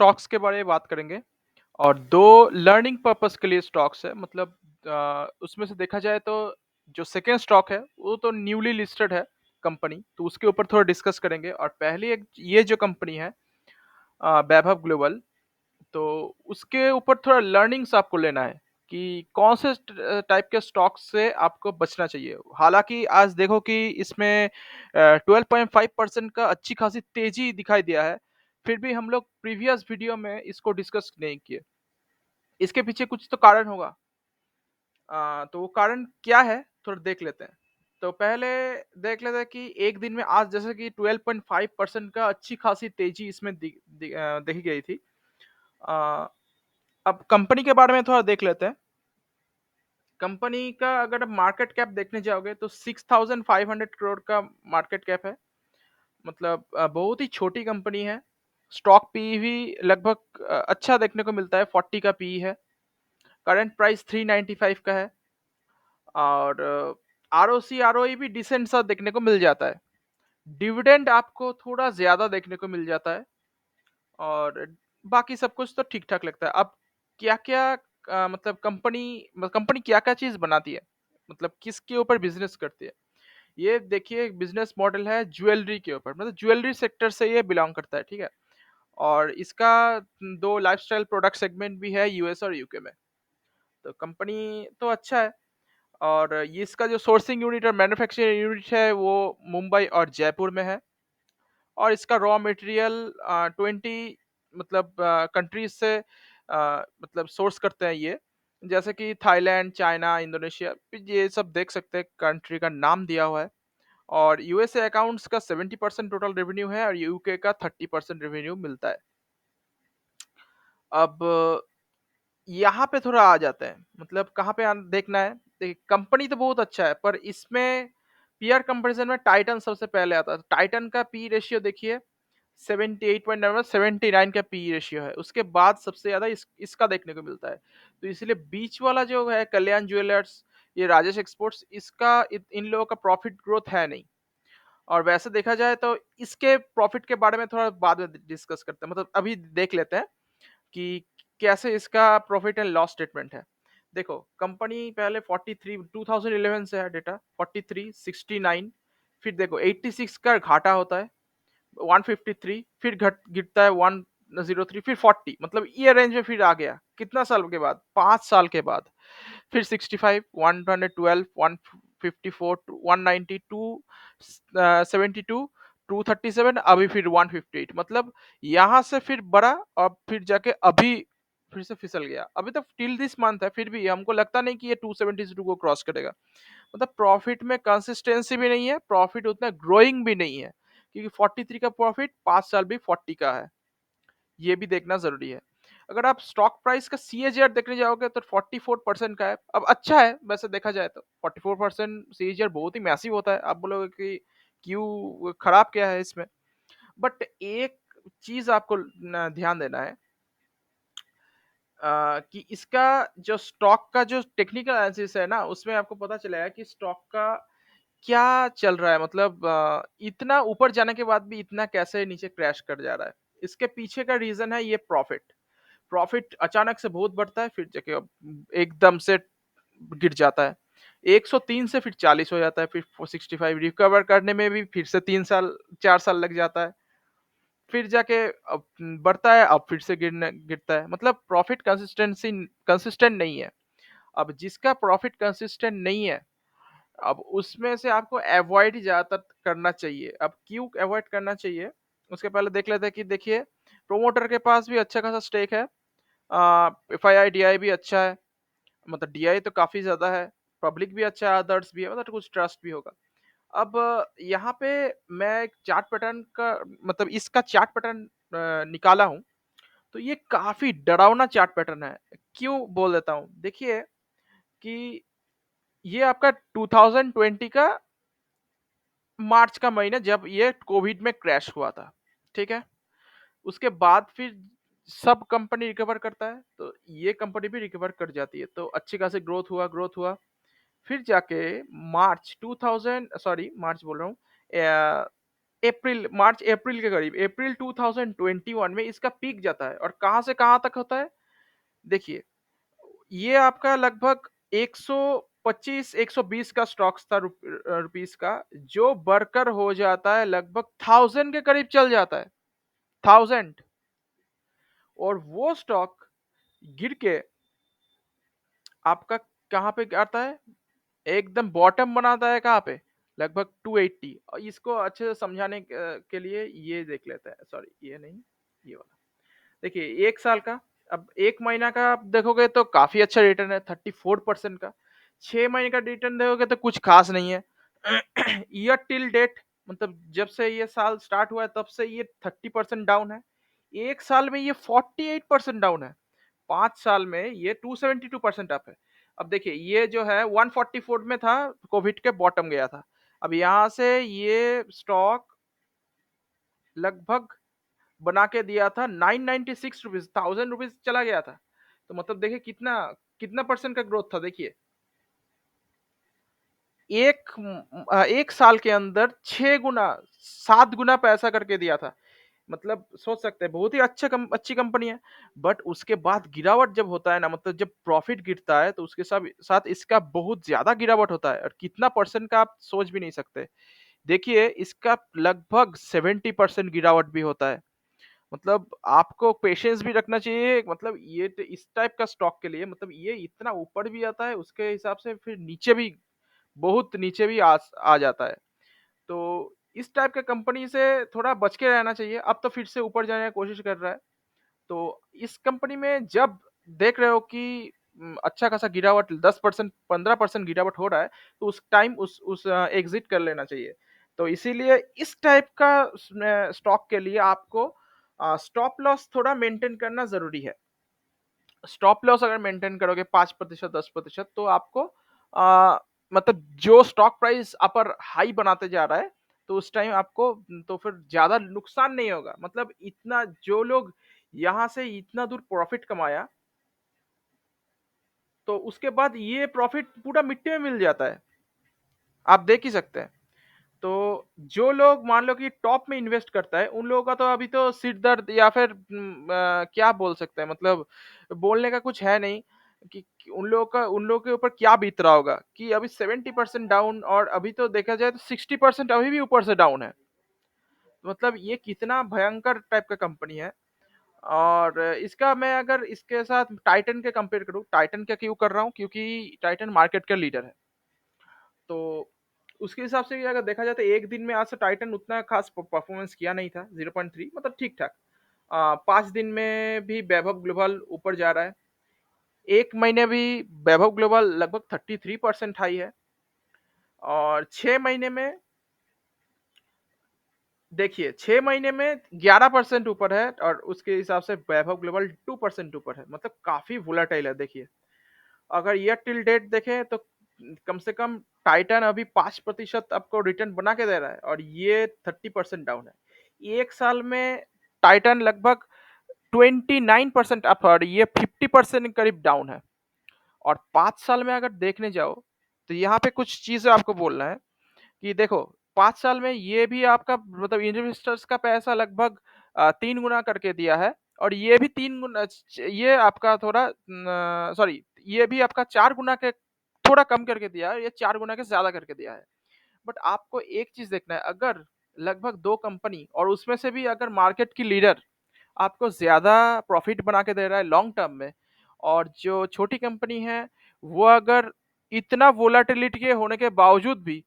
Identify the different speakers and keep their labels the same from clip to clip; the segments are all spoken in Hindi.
Speaker 1: स्टॉक्स के बारे में बात करेंगे और 2 लर्निंग पर्पस के लिए स्टॉक्स है मतलब उसमें से देखा जाए तो जो सेकंड स्टॉक है वो तो न्यूली लिस्टेड है कंपनी, तो उसके ऊपर थोड़ा डिस्कस करेंगे। और पहली एक ये जो कंपनी है वैभव ग्लोबल, तो उसके ऊपर थोड़ा लर्निंग्स आपको लेना है कि कौन से टाइप के स्टॉक से आपको बचना चाहिए। हालांकि आज देखो कि इसमें 12.5% का अच्छी खासी तेजी दिखाई दिया है, फिर भी हम लोग प्रीवियस वीडियो में इसको डिस्कस नहीं किए। इसके पीछे कुछ तो कारण होगा। तो वो कारण क्या है थोड़ा देख लेते हैं। तो पहले देख लेते हैं कि एक दिन में आज जैसे कि 12.5% का अच्छी खासी तेजी इसमें देखी गई थी। अ, अब कंपनी के बारे में थोड़ा देख लेते हैं। कंपनी का अगर आप मार्केट कैप देखने जाओगे तो 6500 करोड़ का मार्केट कैप है। मतलब बहुत ही छोटी कंपनी है। स्टॉक पी भी लगभग अच्छा देखने को मिलता है, 40 का पी है। करंट प्राइस 395 का है। और आरओसी आरओई भी डिसेंट सा देखने को मिल जाता है। डिविडेंड आपको थोड़ा ज्यादा देखने को मिल जाता है। और बाकी सब कुछ तो ठीक ठाक लगता है। अब क्या क्या मतलब कंपनी क्या क्या चीज बनाती है, मतलब किसके ऊपर बिजनेस करती है। ये देखिए बिजनेस मॉडल है ज्वेलरी के ऊपर, मतलब ज्वेलरी सेक्टर से ये बिलोंग करता है, ठीक है। और इसका 2 लाइफस्टाइल प्रोडक्ट सेगमेंट भी है यूएस और यूके में। तो कंपनी तो अच्छा है। और ये इसका जो सोर्सिंग यूनिट और मैन्युफैक्चरिंग यूनिट है वो मुंबई और जयपुर में है। और इसका रॉ मटेरियल 20 मतलब कंट्रीज से मतलब सोर्स करते हैं ये, जैसे कि थाईलैंड, चाइना, इंडोनेशिया, ये सब देख सकते हैं, कंट्री का नाम दिया हुआ है। और यूएसए अकाउंट्स का 70% टोटल रेवेन्यू है और यूके का 30% रेवेन्यू मिलता है। अब यहाँ पे थोड़ा आ जाते हैं, मतलब कहाँ पे देखना है। देखिए कंपनी तो बहुत अच्छा है, पर इसमें पीआर कंपैरिजन में टाइटन सबसे पहले आता है। टाइटन का पी रेशियो देखिए 78.9, 79 का पी रेशियो है। उसके बाद सबसे ज्यादा इसका देखने को मिलता है। तो इसलिए बीच वाला जो है कल्याण ज्वेलर्स, ये राजेश एक्सपोर्ट्स, इसका इन लोगों का प्रॉफिट ग्रोथ है नहीं। और वैसे देखा जाए तो इसके प्रॉफिट के बारे में थोड़ा बाद में डिस्कस करते हैं, मतलब अभी देख लेते हैं कि कैसे इसका प्रॉफिट एंड लॉस स्टेटमेंट है। देखो कंपनी पहले 43 2011 से है डेटा, 43, 69, फिर देखो 86 का घाटा होता है, 153, फिर घट गिरता है 103, फिर 40, मतलब ये रेंज में फिर आ गया कितना साल के बाद, 5 साल के बाद। फिर 65, 112, 154, 190, 272, 237, अभी फिर 158, मतलब यहाँ से फिर बढ़ा और फिर जाके अभी फिर से फिसल गया। अभी तक टिल दिस मंथ है, फिर भी हमको लगता नहीं कि ये 272 को क्रॉस करेगा। मतलब प्रॉफिट में कंसिस्टेंसी भी नहीं है, प्रॉफिट उतना ग्रोइंग भी नहीं है, क्योंकि 43 का प्रॉफिट 5 साल भी 40 का है, ये भी देखना जरूरी है। अगर आप स्टॉक प्राइस का सीएजीआर देखने जाओगे तो 44% का है। अब अच्छा है वैसे देखा जाए तो 44% सीएजीआर बहुत ही मैसिव होता है। आप बोलोगे कि क्यों, खराब क्या है इसमें। बट एक चीज आपको ध्यान देना है कि इसका जो स्टॉक का जो टेक्निकल एनालिसिस है ना, उसमें आपको पता चलेगा कि स्टॉक का क्या चल रहा है, मतलब इतना ऊपर जाने के बाद भी इतना कैसे नीचे क्रैश कर जा रहा है। इसके पीछे का रीजन है ये प्रॉफिट। प्रॉफिट अचानक से बहुत बढ़ता है, फिर जाके एकदम से गिर जाता है। 103 से फिर 40 हो जाता है, फिर 65 रिकवर करने में भी फिर से 3 साल 4 साल लग जाता है। फिर जाके अब बढ़ता है, अब फिर से गिरने गिरता है। मतलब प्रॉफिट कंसिस्टेंट नहीं है। अब जिसका प्रॉफिट कंसिस्टेंट नहीं है, अब उसमें से आपको अवॉइड ज्यादातर करना चाहिए। अब क्यों अवॉइड करना चाहिए, उसके पहले देख लेते हैं कि देखिए प्रोमोटर के पास भी अच्छा खासा स्टेक है। F I I D I भी अच्छा है, मतलब डी आई तो काफी ज्यादा है। पब्लिक भी अच्छा है, अदर्स भी है, मतलब कुछ ट्रस्ट भी होगा। अब यहाँ पे मैं एक चार्ट पैटर्न का, मतलब इसका चार्ट पैटर्न निकाला हूँ। तो ये काफी डरावना चार्ट पैटर्न है। क्यों बोल देता हूँ, देखिए कि ये आपका 2020 का मार्च का महीना, जब ये कोविड में क्रैश हुआ था, ठीक है। उसके बाद फिर सब कंपनी रिकवर करता है, तो ये कंपनी भी रिकवर कर जाती है। तो अच्छी खासी ग्रोथ हुआ। फिर जाके मार्च 2000, सॉरी मार्च बोल रहा हूँ, मार्च अप्रैल के करीब, अप्रैल 2021 में इसका पीक जाता है और कहाँ से कहाँ तक होता है? देखिए, ये आपका लगभग 125 120 का स्टॉक्स था रुपीस का, जो बढ़कर हो जाता है लगभग 1000 के करीब चल जाता है, 1000। और वो स्टॉक गिर के आपका कहाँ पे आता है? एकदम बॉटम बनाता है कहाँ पे? लगभग 280। और इसको अच्छे से समझाने के लिए ये देख लेते हैं, सॉरी ये नहीं, ये वाला। देखिए 1 साल का, अब 1 महीना का आप देखोगे तो काफ़ी अच्छा रिटर्न है 34% का। 6 महीने का रिटर्न देखोगे तो कुछ ख़ास नहीं है। ईयर टिल डेट, मतलब जब से ये साल स्टार्ट हुआ है तब से ये 30% डाउन है। 1 साल में ये 48% डाउन है। 5 साल में ये 272% अप है। अब देखिए ये जो है 144 में था, कोविड के बॉटम गया था। अब यहाँ से ये स्टॉक लगभग बना के दिया था 996 रुपीज़, 1000 रुपीज़ चला गया था। तो मतलब देखिए कितना कितना परसेंट का ग्रोथ था देखिए। 1 साल के अंदर 6 गुना, 7 गुना पैसा करके दिया था। मतलब सोच सकते हैं बहुत ही अच्छी कंपनी है। बट उसके बाद गिरावट जब होता है ना, मतलब जब प्रॉफिट गिरता है तो उसके साथ साथ इसका बहुत ज़्यादा गिरावट होता है और कितना परसेंट का आप सोच भी नहीं सकते। देखिए इसका लगभग 70% गिरावट भी होता है। मतलब आपको पेशेंस भी रखना चाहिए, मतलब ये इस टाइप का स्टॉक के लिए, मतलब ये इतना ऊपर भी आता है उसके हिसाब से फिर नीचे भी, बहुत नीचे भी आ जाता है। तो इस टाइप के कंपनी से थोड़ा बच के रहना चाहिए। अब तो फिर से ऊपर जाने की कोशिश कर रहा है। तो इस कंपनी में जब देख रहे हो कि अच्छा खासा गिरावट 10% 15% गिरावट हो रहा है, तो उस टाइम उस एग्जिट कर लेना चाहिए। तो इसीलिए इस टाइप का स्टॉक के लिए आपको स्टॉप लॉस थोड़ा मेंटेन करना ज़रूरी है। स्टॉप लॉस अगर मेंटेन करोगे 5% 10%, तो आपको अ, मतलब जो स्टॉक प्राइस अपर हाई बनाते जा रहा है, तो उस टाइम आपको तो फिर ज़्यादा नुकसान नहीं होगा। मतलब इतना जो लोग यहाँ से इतना दूर प्रॉफिट कमाया, तो उसके बाद ये प्रॉफिट पूरा मिट्टी में मिल जाता है। आप देख ही सकते हैं। तो जो लोग मान लो कि टॉप में इन्वेस्ट करता है, उन लोगों का तो अभी तो सिर दर्द या फिर क्या बोल सकते हैं, मतलब बोलने का कुछ है नहीं कि उन लोगों के ऊपर क्या बीत रहा होगा कि अभी 70% डाउन, और अभी तो देखा जाए तो 60% अभी भी ऊपर से डाउन है। मतलब ये कितना भयंकर टाइप का कंपनी है। और इसका मैं अगर इसके साथ टाइटन के कंपेयर करूँ, टाइटन का क्यों कर रहा हूँ, क्योंकि टाइटन मार्केट का लीडर है। तो उसके हिसाब से भी अगर देखा जाए तो एक दिन में आज से टाइटन उतना खास परफॉर्मेंस किया नहीं था, 0.3 मतलब ठीक ठाक। 5 दिन में भी वैभव ग्लोबल ऊपर जा रहा है। एक महीने भी वैभव ग्लोबल लगभग 33% हाई है। और 6 महीने में देखिए, 6 महीने में 11% ऊपर है, और उसके हिसाब से वैभव ग्लोबल 2% ऊपर है। मतलब काफी वोलेटाइल है देखिए। अगर ईयर टिल डेट देखें तो कम से कम टाइटन अभी 5% आपको रिटर्न बना के दे रहा है, और ये 30% डाउन है। 1 साल में टाइटन लगभग 29% अप, और ये 50% करीब डाउन है। और 5 साल में अगर देखने जाओ तो यहाँ पे कुछ चीजें आपको बोलना है कि देखो, 5 साल में ये भी आपका मतलब इन्वेस्टर्स का पैसा लगभग 3 गुना करके दिया है। और ये भी 3 गुना, ये आपका थोड़ा सॉरी, ये भी आपका 4 गुना के थोड़ा कम करके दिया है, ये 4 गुना के ज्यादा करके दिया है। बट आपको एक चीज देखना है, अगर लगभग दो कंपनी और उसमें से भी अगर मार्केट की लीडर आपको ज़्यादा प्रॉफ़िट बना के दे रहा है लॉन्ग टर्म में, और जो छोटी कंपनी है, वो अगर इतना वोलेटिलिटी के होने के बावजूद भी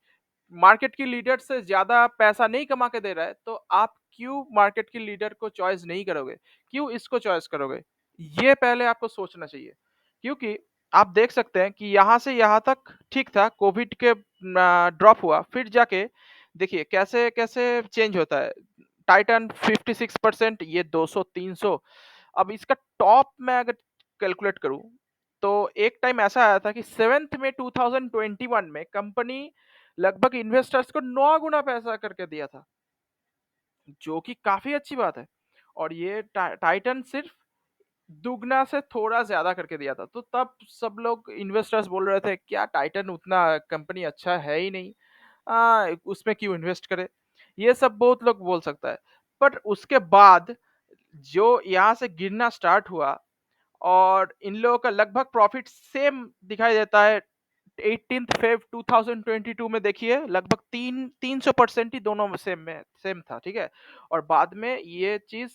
Speaker 1: मार्केट की लीडर से ज़्यादा पैसा नहीं कमा के दे रहा है, तो आप क्यों मार्केट की लीडर को चॉइस नहीं करोगे? क्यों इसको चॉइस करोगे? ये पहले आपको सोचना चाहिए। क्योंकि आप देख सकते हैं कि यहाँ से यहाँ तक ठीक था, कोविड के ड्रॉप हुआ, फिर जाके देखिए कैसे-कैसे चेंज होता है। टाइटन 56%, ये 200-300। अब इसका टॉप मैं अगर कैलकुलेट करूँ, तो एक टाइम ऐसा आया था कि 7th में 2021 में कंपनी लगभग इन्वेस्टर्स को 9 गुना पैसा करके दिया था, जो कि काफ़ी अच्छी बात है। और ये टाइटन सिर्फ दुगना से थोड़ा ज़्यादा करके दिया था। तो तब सब लोग इन्वेस्टर्स बोल रहे थे, "क्या टाइटन उतना कंपनी अच्छा है ही नहीं। उसमें क्यों इन्वेस्ट करें?" ये सब बहुत लोग बोल सकता है। बट उसके बाद जो यहाँ से गिरना स्टार्ट हुआ और इन लोगों का लगभग प्रॉफिट सेम दिखाई देता है 18th फेब 2022 में देखिए लगभग 300% ही दोनों में सेम था, ठीक है। और बाद में ये चीज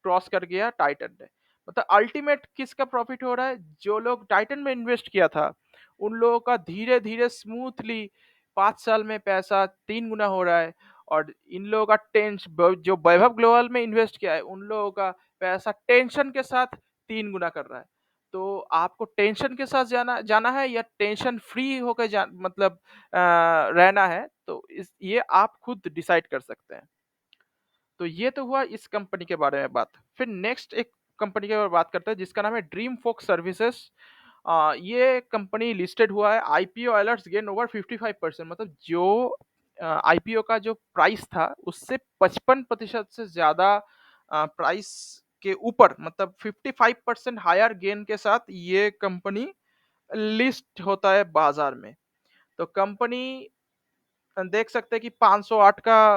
Speaker 1: क्रॉस कर गया टाइटन ने। मतलब अल्टीमेट किसका प्रॉफिट हो रहा है, जो लोग टाइटन में इन्वेस्ट किया था उन लोगों का धीरे धीरे स्मूथली 5 साल में पैसा 3 गुना हो रहा है। और इन लोगों का जो वैभव ग्लोबल में इन्वेस्ट किया है उन लोगों का पैसा टेंशन के साथ 3 गुना कर रहा है। तो आपको टेंशन के साथ जाना जाना है या टेंशन फ्री होकर मतलब रहना है, तो इस ये आप खुद डिसाइड कर सकते हैं। तो ये तो हुआ इस कंपनी के बारे में बात। फिर नेक्स्ट एक कंपनी के बारे में बात करते हैं जिसका नाम है ड्रीम फोक सर्विसेज। ये कंपनी लिस्टेड हुआ है, आईपीओ अलर्ट्स गेन ओवर 55%। मतलब जो आईपीओ का जो प्राइस था उससे 55% से ज्यादा प्राइस के ऊपर, मतलब 55% हायर गेन के साथ ये कंपनी लिस्ट होता है बाजार में। तो कंपनी देख सकते हैं कि 508 का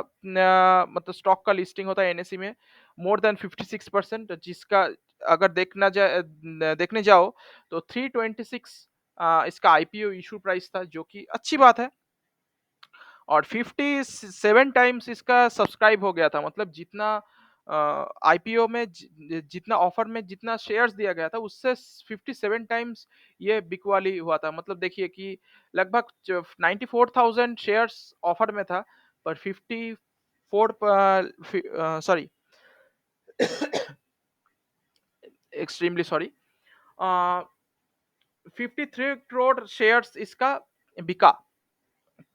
Speaker 1: मतलब स्टॉक का लिस्टिंग होता है एनएसई में, मोर देन 56%, जिसका अगर देखने जाओ तो 326 इसका आईपीओ इशू प्राइस था, जो कि अच्छी बात है। और 57 टाइम्स इसका सब्सक्राइब हो गया था, मतलब जितना आईपीओ में जितना ऑफर में जितना शेयर्स दिया गया था उससे 57 टाइम्स ये बिकवाली हुआ था। मतलब देखिए कि लगभग 94,000 शेयर्स ऑफर में था, पर 54 sorry extremely sorry 53 crore shares इसका बिका।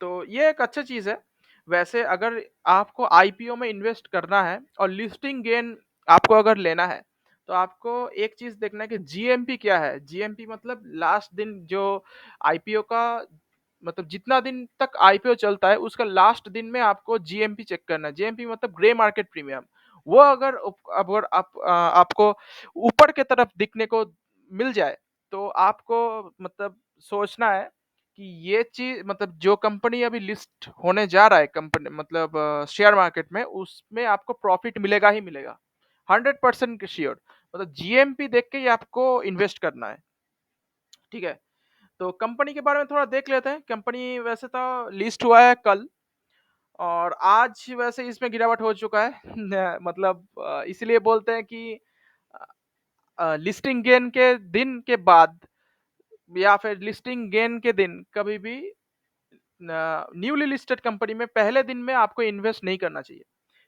Speaker 1: तो ये एक अच्छा चीज है। वैसे अगर आपको आईपीओ में इन्वेस्ट करना है और लिस्टिंग गेन आपको अगर लेना है, तो आपको एक चीज देखना है कि जीएमपी क्या है। जीएमपी मतलब लास्ट दिन जो आईपीओ का, मतलब जितना दिन तक आईपीओ चलता है उसका लास्ट दिन में आपको जीएमपी चेक करना है। जीएमपी मतलब ग्रे मार्केट प्रीमियम। वो अगर आपको ऊपर के तरफ दिखने को मिल जाए, तो आपको मतलब सोचना है कि ये चीज, मतलब जो कंपनी अभी लिस्ट होने जा रहा है कंपनी, मतलब शेयर मार्केट में, उसमें आपको प्रॉफिट मिलेगा ही मिलेगा, 100% श्योर। मतलब जीएमपी देख के ही आपको इन्वेस्ट करना है, ठीक है। तो कंपनी के बारे में थोड़ा देख लेते हैं। कंपनी वैसे तो लिस्ट हुआ है कल, और आज वैसे इसमें गिरावट हो चुका है मतलब इसलिए बोलते हैं कि लिस्टिंग गेन के दिन के बाद या फिर लिस्टिंग गेन के दिन कभी भी न्यूली लिस्टेड कंपनी में पहले दिन में आपको इन्वेस्ट नहीं करना चाहिए।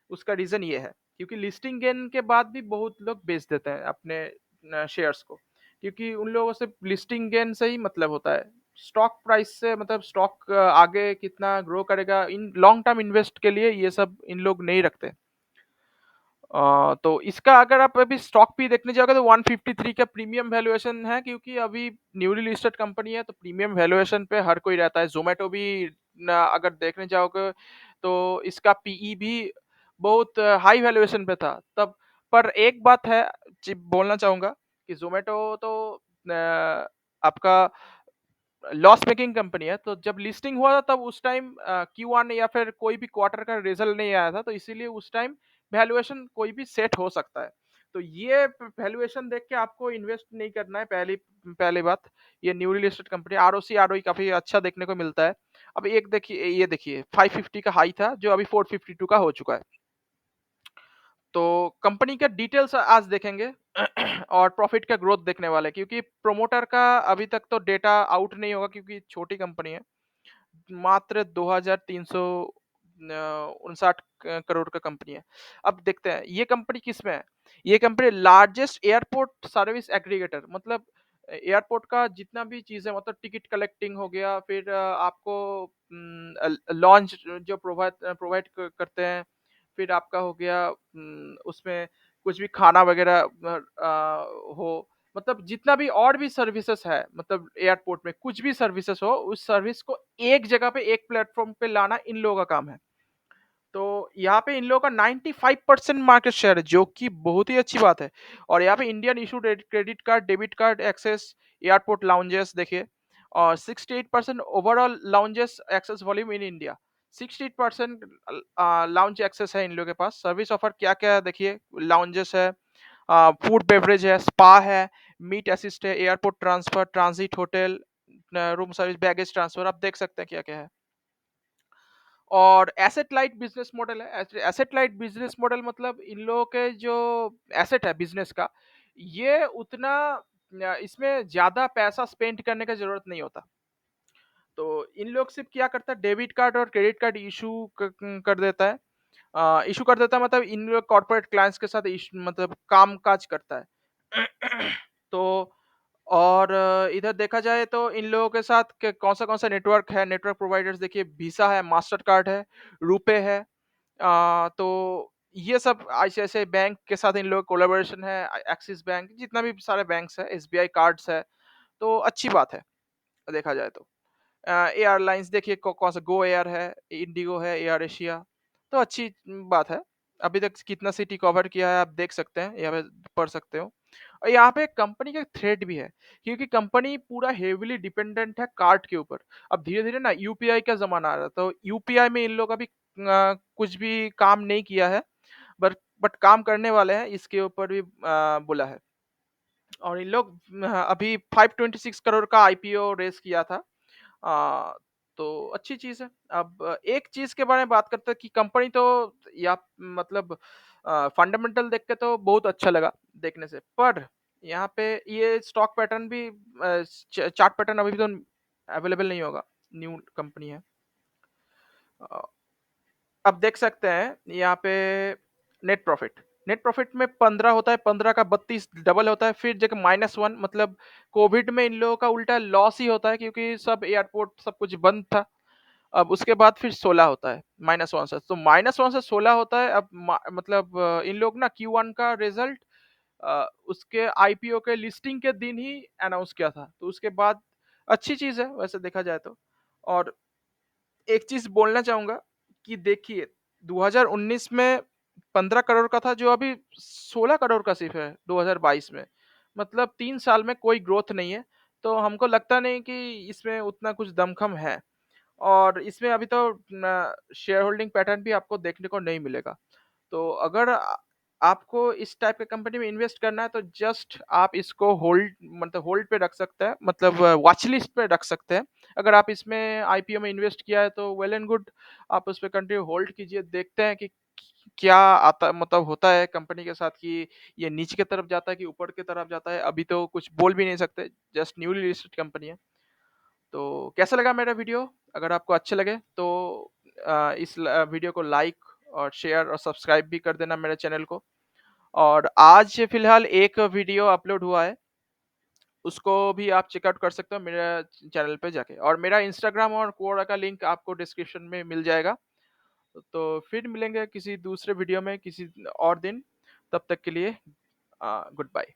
Speaker 1: उसका रीजन ये है क्योंकि लिस्टिंग गेन के बाद भी बहुत लोग बेच देते हैं अपने शेयर्स को, क्योंकि उन लोगों से लिस्टिंग गेन से ही मतलब होता है। स्टॉक प्राइस से मतलब स्टॉक आगे कितना ग्रो करेगा, इन लॉन्ग टर्म इन्वेस्ट के लिए ये सब इन लोग नहीं रखते। तो इसका अगर आप अभी स्टॉक भी देखने जाओगे तो 153 का प्रीमियम वैल्यूएशन है, क्योंकि अभी न्यूली लिस्टेड कंपनी है तो प्रीमियम वैल्यूएशन पे हर कोई रहता है। जोमेटो भी अगर देखने जाओगे तो इसका पीई भी बहुत हाई वैल्यूएशन पे था तब। पर एक बात है बोलना चाहूंगा कि जोमेटो तो आपका लॉस मेकिंग कंपनी है, तो जब लिस्टिंग हुआ था तब उस टाइम Q1 या फिर कोई भी क्वार्टर का रिजल्ट नहीं आया था, तो इसीलिए उस टाइम वैल्यूएशन कोई भी सेट हो सकता है। तो ये वैल्यूएशन देख के आपको इन्वेस्ट नहीं करना है। पहली पहली बात, ये newly listed company, ROC ROE काफी अच्छा देखने को मिलता है। अब एक देखिए, ये देखिए 550 का हाई था जो अभी 452 का हो चुका है। तो कंपनी का डिटेल्स आज देखेंगे और प्रॉफिट का ग्रोथ देखने वाले, क्योंकि प्रोमोटर का अभी तक तो डेटा आउट नहीं होगा क्योंकि छोटी कंपनी है। मात्र 2359 करोड़ का कंपनी है। अब देखते हैं ये कंपनी किस में है। ये company largest airport service aggregator, मतलब एयरपोर्ट का जितना भी चीज है, मतलब टिकट कलेक्टिंग हो गया, फिर आपको लॉन्च जो प्रोवाइड प्रोवाइड करते हैं, फिर आपका हो गया उसमें कुछ भी खाना वगैरह हो, मतलब जितना भी और भी सर्विसेज है, मतलब एयरपोर्ट में कुछ भी सर्विसेज हो, उस सर्विस को एक जगह पे एक प्लेटफॉर्म पे लाना इन लोगों का काम है। तो यहाँ पे इन लोगों का 95% मार्केट शेयर है, जो कि बहुत ही अच्छी बात है। और यहाँ पे Indian issue credit card, debit card access, airport lounges देखिए, और 68% overall lounges access volume in India. 68% lounge access है इन लोगों के पास। सर्विस ऑफर क्या-क्या है देखिए, लाउंजेस है, फूड बेवरेज है, स्पा है, मीट असिस्ट है, airport transfer, transit hotel, room service, baggage transfer, आप देख सकते हैं क्या-क्या है। और एसेट लाइट बिजनेस मॉडल है। एसेट लाइट बिजनेस मॉडल मतलब इन लोगों के जो एसेट है बिजनेस का, ये उतना इसमें ज़्यादा पैसा स्पेंड करने का ज़रूरत नहीं होता। तो इन लोग सिर्फ़ क्या करता है, डेबिट कार्ड और क्रेडिट कार्ड इश्यू कर देता है। इश्यू कर देता है मतलब इन लोग कॉर्पोरेट क्लाइंट्स के साथ मतलब काम-काज करता है। तो और इधर देखा जाए तो इन लोगों के साथ कौन-सा नेटवर्क है, नेटवर्क प्रोवाइडर्स देखिए, वीज़ा है, मास्टरकार्ड है, रुपे है। तो ये सब आईसीआईसीआई बैंक के साथ इन लोगों का कोलैबोरेशन है, एक्सिस बैंक, जितना भी सारे बैंक्स हैं, एसबीआई कार्ड्स है, तो अच्छी बात है, देखा जाए तो। एयरलाइंस देखिए, कौन सा गो एयर है, इंडिगो है, एयर एशिया, तो अच्छी बात है। अभी तक कितना सिटी कवर किया है आप देख सकते हैं, यहाँ पे पढ़ सकते हो। और यहाँ पे कंपनी का थ्रेड भी है, क्योंकि कंपनी पूरा हेविली डिपेंडेंट है कार्ड के ऊपर। अब धीरे-धीरे ना यूपीआई का ज़माना आ रहा है, तो यूपीआई में इन लोग अभी कुछ भी काम नहीं किया है, बट काम करने वाले हैं, इसके ऊपर भी बोला है। और इन लोग अभी 526 करोड़ का आईपीओ रेज़ किया था। अ, तो अच्छी चीज़ है। अब एक चीज़ के बारे में बात करते हैं कि कंपनी तो या मतलब फंडामेंटल देख के तो बहुत अच्छा लगा देखने से। पर यहाँ पे ये स्टॉक पैटर्न भी चार्ट पैटर्न अभी भी तो अवेलेबल नहीं होगा, न्यू कंपनी है। अ, अब देख सकते हैं यहाँ पे नेट प्रॉफिट। नेट प्रॉफिट में 15 होता है, 15 का 32 डबल होता है, फिर जाके -1 मतलब कोविड में इन लोगों का उल्टा लॉस ही होता है, क्योंकि सब एयरपोर्ट सब कुछ बंद था। अब उसके बाद फिर 16 होता है, -1 से। तो -1 से 16 होता है। अब मतलब इन लोग ना Q1 का रिजल्ट उसके आईपीओ के लिस्टिंग के दिन ही अनाउंस किया था। तो उसके बाद अच्छी चीज़ है वैसे देखा जाए तो। और एक चीज़ बोलना चाहूँगा कि देखिए, 2019 में 15 करोड़ का था, जो अभी 16 करोड़ का सिर्फ़ है 2022 में। मतलब 3 साल में कोई ग्रोथ नहीं है। तो हमको लगता नहीं कि इसमें उतना कुछ दमख़म है। और इसमें अभी तो न शेयर होल्डिंग पैटर्न भी आपको देखने को नहीं मिलेगा। तो अगर आपको इस टाइप के कंपनी में इन्वेस्ट करना है, तो जस्ट आप इसको होल्ड पे रख सकते हैं, मतलब वॉच लिस्ट पे रख सकते हैं। अगर आप इसमें आईपीओ में इन्वेस्ट किया है तो वेल एंड गुड, आप उस पे कंटिन्यू होल्ड कीजिए, देखते हैं कि क्या आता मतलब होता है कंपनी के साथ, कि ये नीचे की तरफ जाता है कि ऊपर की तरफ जाता है, अभी तो कुछ बोल भी नहीं सकते, जस्ट न्यूली लिस्टेड कंपनी है। तो कैसा लगा मेरा वीडियो? अगर आपको अच्छे लगे तो इस वीडियो को लाइक और शेयर और सब्सक्राइब भी कर देना मेरे चैनल को। और आज फिलहाल एक वीडियो अपलोड हुआ है, उसको भी आप चेकआउट कर सकते हो मेरे चैनल पे जाके। और मेरा इंस्टाग्राम और कोरा का लिंक आपको डिस्क्रिप्शन में मिल जाएगा। तो फिर मिलेंगे किसी दूसरे वीडियो में किसी और दिन। तब तक के लिए गुड बाय।